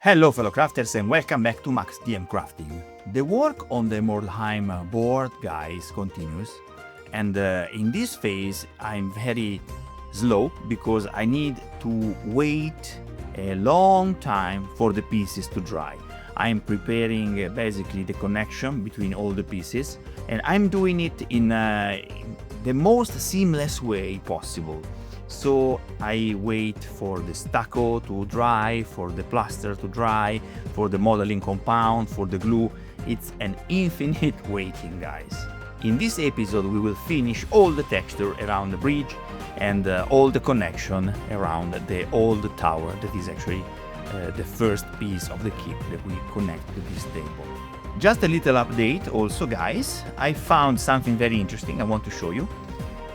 Hello fellow crafters and welcome back to Max DM Crafting. The work on the Mordheim board, guys, continues, and in this phase I'm very slow because I need to wait a long time for the pieces to dry. I'm preparing basically the connection between all the pieces, and I'm doing it in the most seamless way possible. So I wait for the stucco to dry, for the plaster to dry, for the modeling compound, for the glue. It's an infinite waiting, guys. In this episode we will finish all the texture around the bridge and all the connection around the old tower that is actually the first piece of the keep that we connect to this table. Just a little update also, guys. I found something very interesting I want to show you.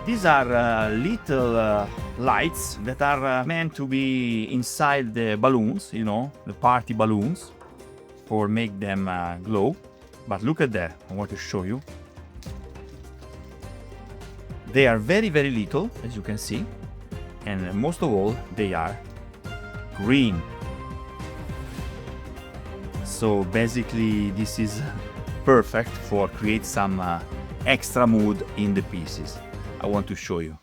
These are little lights that are meant to be inside the balloons, you know, the party balloons, for make them glow. But look at that, I want to show you. They are very, very little, as you can see, and most of all, they are green. So basically, this is perfect for create some extra mood in the pieces. I want to show you.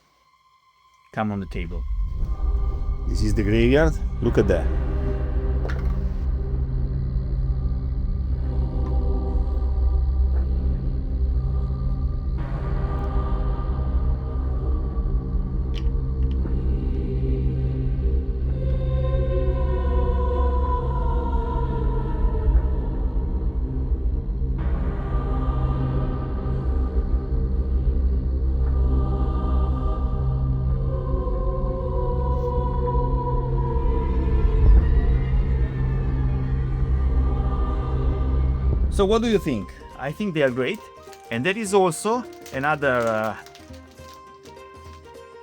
Come on the table. This is the graveyard. Look at that. So what do you think? I think they are great. And there is also another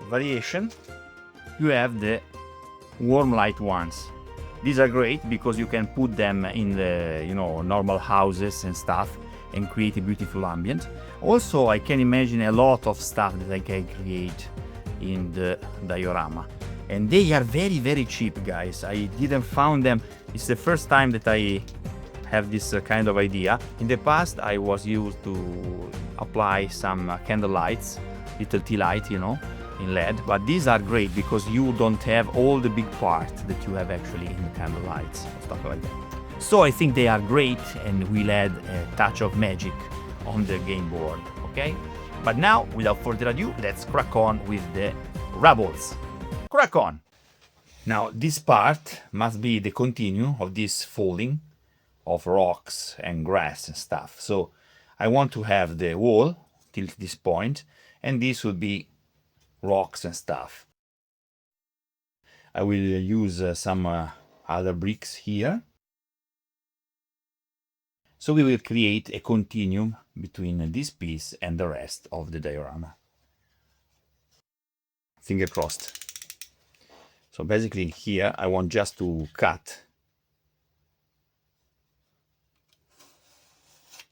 variation. You have the warm light ones. These are great because you can put them in the, normal houses and stuff and create a beautiful ambient. Also, I can imagine a lot of stuff that I can create in the diorama. And they are very, very cheap, guys. I didn't found them. It's the first time that I have this kind of idea. In the past I was used to apply some candle lights, little tea light, in LED, but these are great because you don't have all the big part that you have actually in candle lights, stuff like that. So I think they are great and will add a touch of magic on the game board, okay? But now, without further ado, let's crack on with the rubbles. Crack on! Now this part must be the continue of this folding of rocks and grass and stuff. So I want to have the wall till this point, and this will be rocks and stuff. I will use some other bricks here. So we will create a continuum between this piece and the rest of the diorama. Finger crossed. So basically here I want just to cut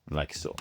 like so.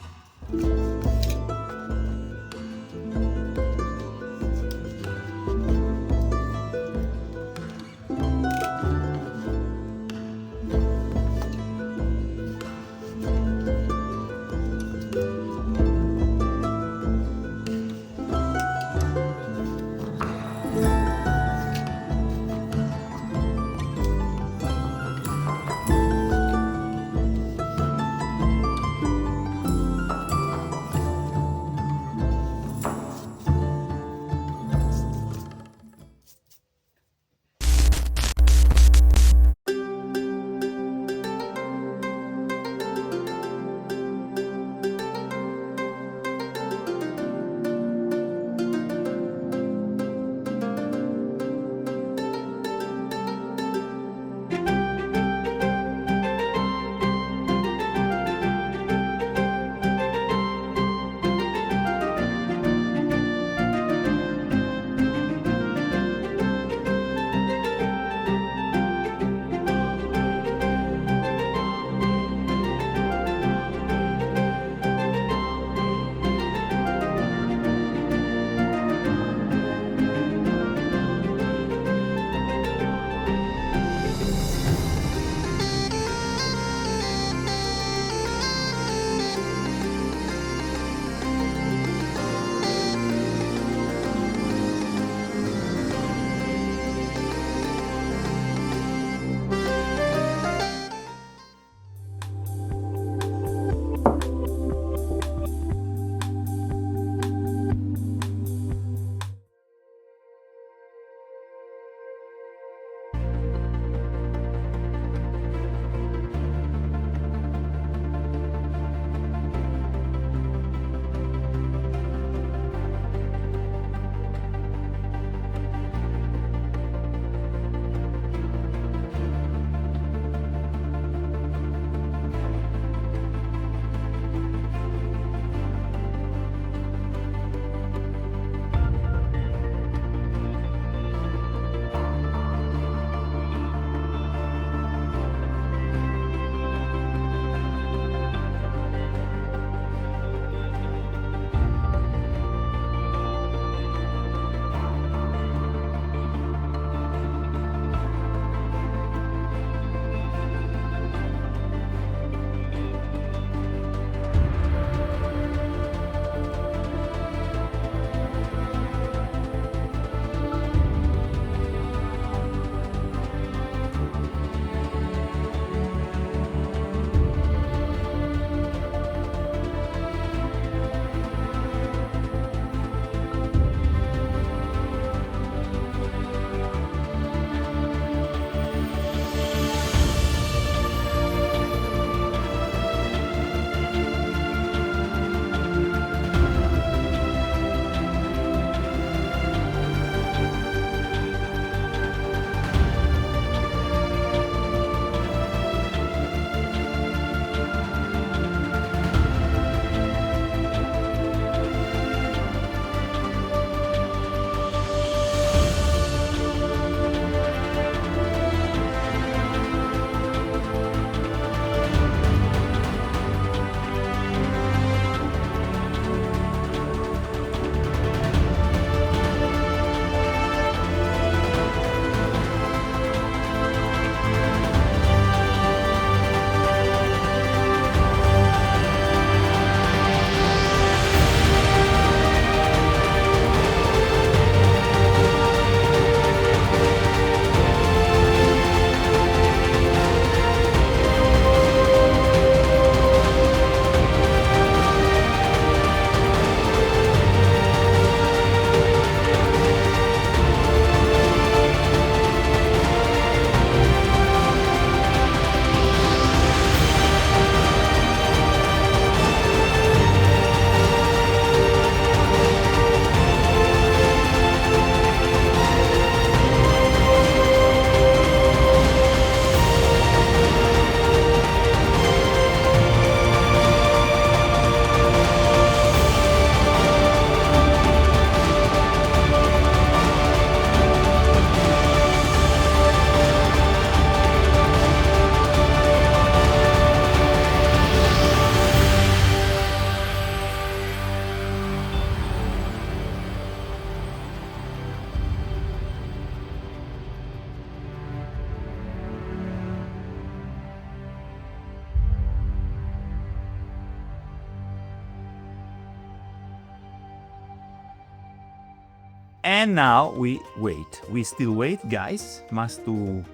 And now we wait. We still wait, guys. Must to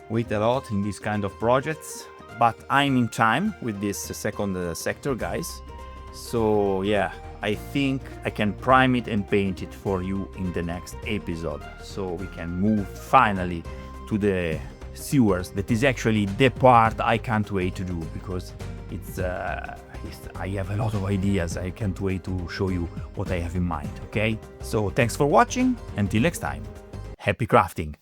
wait a lot in this kind of projects. But I'm in time with this second sector, guys. So yeah, I think I can prime it and paint it for you in the next episode. So we can move finally to the sewers. That is actually the part I can't wait to do, because I have a lot of ideas. I can't wait to show you what I have in mind, okay? So thanks for watching. Until next time, happy crafting!